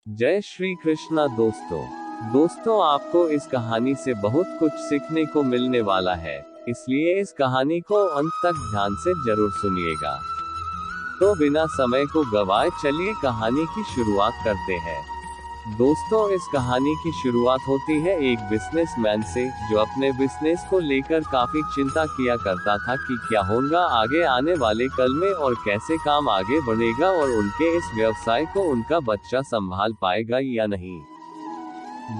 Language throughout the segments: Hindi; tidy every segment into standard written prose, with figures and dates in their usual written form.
जय श्री कृष्णा दोस्तों आपको इस कहानी से बहुत कुछ सीखने को मिलने वाला है, इसलिए इस कहानी को अंत तक ध्यान से जरूर सुनिएगा। तो बिना समय को गवाए चलिए कहानी की शुरुआत करते हैं। दोस्तों इस कहानी की शुरुआत होती है एक बिजनेसमैन से, जो अपने बिजनेस को लेकर काफी चिंता किया करता था कि क्या होगा आगे आने वाले कल में और कैसे काम आगे बढ़ेगा और उनके इस व्यवसाय को उनका बच्चा संभाल पाएगा या नहीं।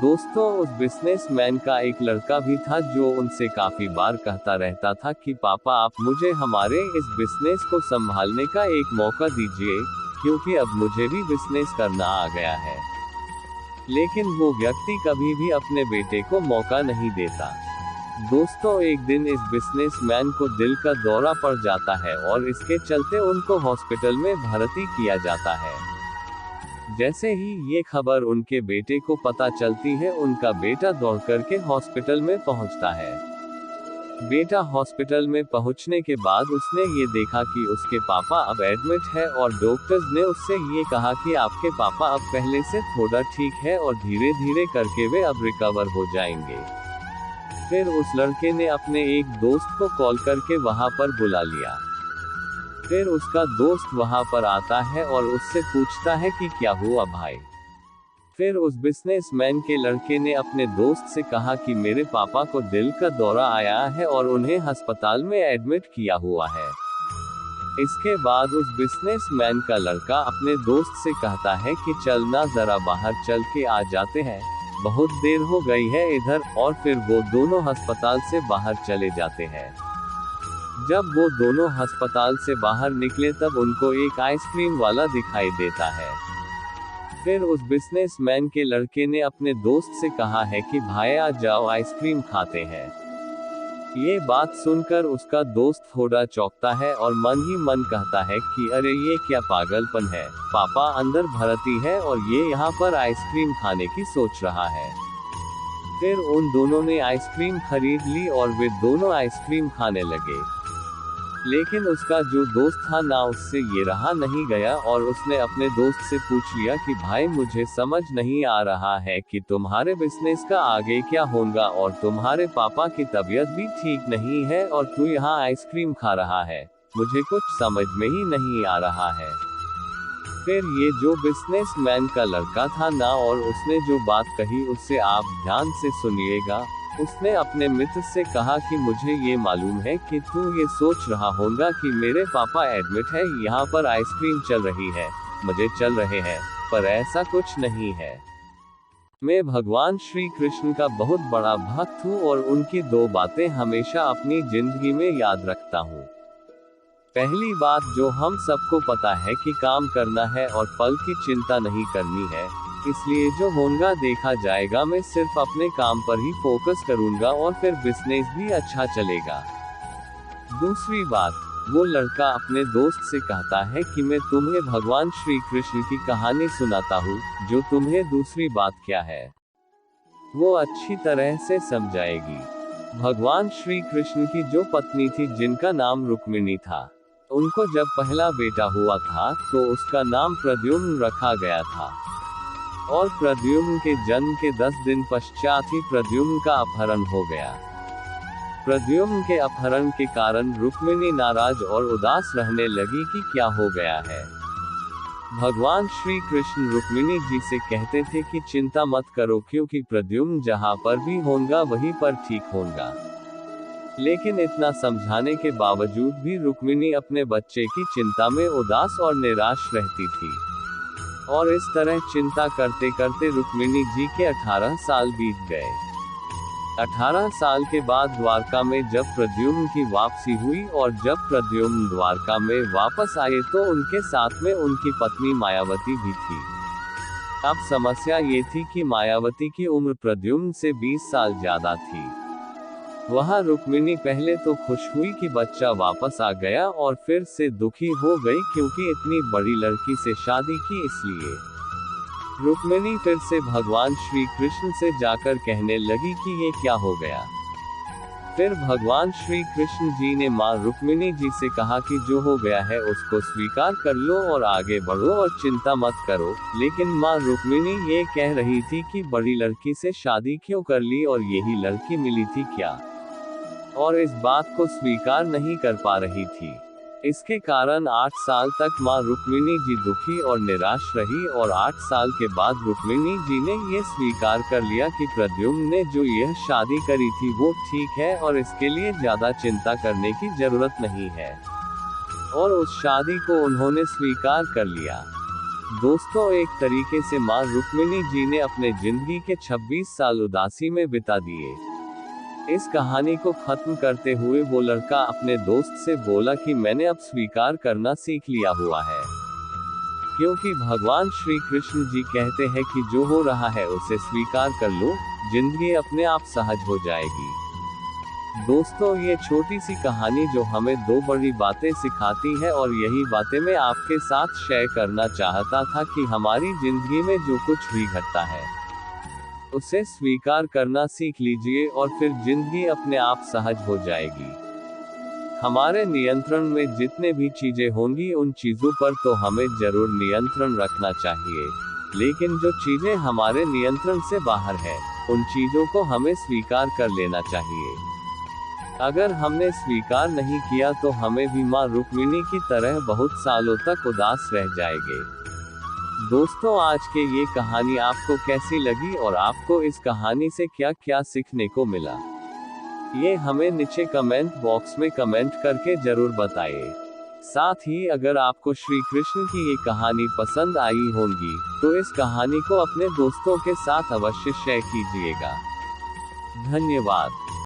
दोस्तों उस बिजनेसमैन का एक लड़का भी था जो उनसे काफी बार कहता रहता था कि पापा आप मुझे हमारे इस बिजनेस को संभालने का एक मौका दीजिए, क्योंकि अब मुझे भी बिजनेस करना आ गया है। लेकिन वो व्यक्ति कभी भी अपने बेटे को मौका नहीं देता। दोस्तों एक दिन इस बिजनेसमैन को दिल का दौरा पड़ जाता है और इसके चलते उनको हॉस्पिटल में भर्ती किया जाता है। जैसे ही ये खबर उनके बेटे को पता चलती है, उनका बेटा दौड़ करके हॉस्पिटल में पहुंचता है। बेटा हॉस्पिटल में पहुंचने के बाद उसने ये देखा कि उसके पापा अब एडमिट है और डॉक्टर्स ने उससे ये कहा कि आपके पापा अब पहले से थोड़ा ठीक है और धीरे धीरे करके वे अब रिकवर हो जाएंगे। फिर उस लड़के ने अपने एक दोस्त को कॉल करके वहां पर बुला लिया। फिर उसका दोस्त वहां पर आता है और उससे पूछता है कि क्या हुआ भाई। फिर उस बिजनेसमैन के लड़के ने अपने दोस्त से कहा कि मेरे पापा को दिल का दौरा आया है और उन्हें अस्पताल में एडमिट किया हुआ है। इसके बाद उस बिजनेसमैन का लड़का अपने दोस्त से कहता है कि चलना जरा बाहर चल के आ जाते हैं, बहुत देर हो गई है इधर। और फिर वो दोनों अस्पताल से बाहर चले जाते हैं। जब वो दोनों अस्पताल से बाहर निकले तब उनको एक आइसक्रीम वाला दिखाई देता है। फिर उस बिजनेसमैन के लड़के ने अपने दोस्त से कहा है कि भाई आ जाओ आइसक्रीम खाते हैं। ये बात सुनकर उसका दोस्त थोड़ा चौंकता है और मन ही मन कहता है कि अरे ये क्या पागलपन है, पापा अंदर भर्ती है और ये यहाँ पर आइसक्रीम खाने की सोच रहा है। फिर उन दोनों ने आइसक्रीम खरीद ली और वे दोनों आइसक्रीम खाने लगे। लेकिन उसका जो दोस्त था ना, उससे ये रहा नहीं गया और उसने अपने दोस्त से पूछ लिया कि भाई मुझे समझ नहीं आ रहा है कि तुम्हारे बिजनेस का आगे क्या होगा और तुम्हारे पापा की तबीयत भी ठीक नहीं है और तू यहाँ आइसक्रीम खा रहा है, मुझे कुछ समझ में ही नहीं आ रहा है। फिर ये जो बिजनेसमैन का लड़का था ना, और उसने जो बात कही उससे आप ध्यान से सुनिएगा। उसने अपने मित्र से कहा कि मुझे ये मालूम है कि तू ये सोच रहा होगा कि मेरे पापा एडमिट है, यहाँ पर आइसक्रीम चल रही है, मुझे चल रहे हैं, पर ऐसा कुछ नहीं है। मैं भगवान श्री कृष्ण का बहुत बड़ा भक्त हूँ और उनकी दो बातें हमेशा अपनी जिंदगी में याद रखता हूँ। पहली बात जो हम सबको पता है कि काम करना है और फल की चिंता नहीं करनी है, इसलिए जो होगा देखा जाएगा। मैं सिर्फ अपने काम पर ही फोकस करूंगा और फिर बिजनेस भी अच्छा चलेगा। दूसरी बात, वो लड़का अपने दोस्त से कहता है कि मैं तुम्हें भगवान श्री कृष्ण की कहानी सुनाता हूँ, जो तुम्हें दूसरी बात क्या है वो अच्छी तरह से समझाएगी। भगवान श्री कृष्ण की जो पत्नी थी जिनका नाम रुक्मिणी था, उनको जब पहला बेटा हुआ था तो उसका नाम प्रद्युम्न रखा गया था। और प्रद्युम्न के जन्म के 10 दिन पश्चात ही प्रद्युम्न का अपहरण हो गया। प्रद्युम्न के अपहरण के कारण रुक्मिणी नाराज और उदास रहने लगी कि क्या हो गया है। भगवान श्री कृष्ण रुक्मिणी जी से कहते थे कि चिंता मत करो, क्योंकि प्रद्युम्न जहाँ पर भी होगा वहीं पर ठीक होगा। लेकिन इतना समझाने के बावजूद भी रुक्मिणी अपने बच्चे की चिंता में उदास और निराश रहती थी। और इस तरह चिंता करते करते रुक्मिणी जी के 18 साल बीत गए। 18 साल के बाद द्वारका में जब प्रद्युम्न की वापसी हुई और जब प्रद्युम्न द्वारका में वापस आए तो उनके साथ में उनकी पत्नी मायावती भी थी। अब समस्या ये थी कि मायावती की उम्र प्रद्युम्न से 20 साल ज्यादा थी। वहां रुक्मिणी पहले तो खुश हुई कि बच्चा वापस आ गया और फिर से दुखी हो गई क्योंकि इतनी बड़ी लड़की से शादी की। इसलिए रुक्मिणी फिर से भगवान श्री कृष्ण से जाकर कहने लगी कि ये क्या हो गया। फिर भगवान श्री कृष्ण जी ने माँ रुक्मिणी जी से कहा कि जो हो गया है उसको स्वीकार कर लो और आगे बढ़ो और चिंता मत करो, लेकिन माँ रुक्मिणी ये कह रही थी कि बड़ी लड़की से शादी क्यों कर ली और यही लड़की मिली थी क्या, और इस बात को स्वीकार नहीं कर पा रही थी। इसके कारण 8 साल तक माँ रुक्मिणी जी दुखी और निराश रही और 8 साल के बाद रुक्मिणी जी ने ये स्वीकार कर लिया कि प्रद्युम्न ने जो यह शादी करी थी वो ठीक है और इसके लिए ज्यादा चिंता करने की जरूरत नहीं है, और उस शादी को उन्होंने स्वीकार कर लिया। दोस्तों, एक तरीके से माँ रुक्मिणी जी ने अपने जिंदगी के 26 साल उदासी में बिता दिए। इस कहानी को खत्म करते हुए वो लड़का अपने दोस्त से बोला कि मैंने अब स्वीकार करना सीख लिया हुआ है, क्योंकि भगवान श्री कृष्ण जी कहते हैं कि जो हो रहा है उसे स्वीकार कर लो, जिंदगी अपने आप सहज हो जाएगी। दोस्तों, ये छोटी सी कहानी जो हमें 2 बड़ी बातें सिखाती है और यही बातें मैं आपके साथ शेयर करना चाहता था कि हमारी जिंदगी में जो कुछ भी घटता है उसे स्वीकार करना सीख लीजिए और फिर जिंदगी अपने आप सहज हो जाएगी। हमारे नियंत्रण में जितने भी चीजें होंगी उन चीजों पर तो हमें जरूर नियंत्रण रखना चाहिए, लेकिन जो चीजें हमारे नियंत्रण से बाहर है उन चीजों को हमें स्वीकार कर लेना चाहिए। अगर हमने स्वीकार नहीं किया तो हमें भी माँ रुक्मिणी की तरह बहुत सालों तक उदास रह जाएंगे। दोस्तों, आज के ये कहानी आपको कैसी लगी और आपको इस कहानी से क्या क्या सीखने को मिला, ये हमें नीचे कमेंट बॉक्स में कमेंट करके जरूर बताइए। साथ ही अगर आपको श्री कृष्ण की ये कहानी पसंद आई होगी तो इस कहानी को अपने दोस्तों के साथ अवश्य शेयर कीजिएगा। धन्यवाद।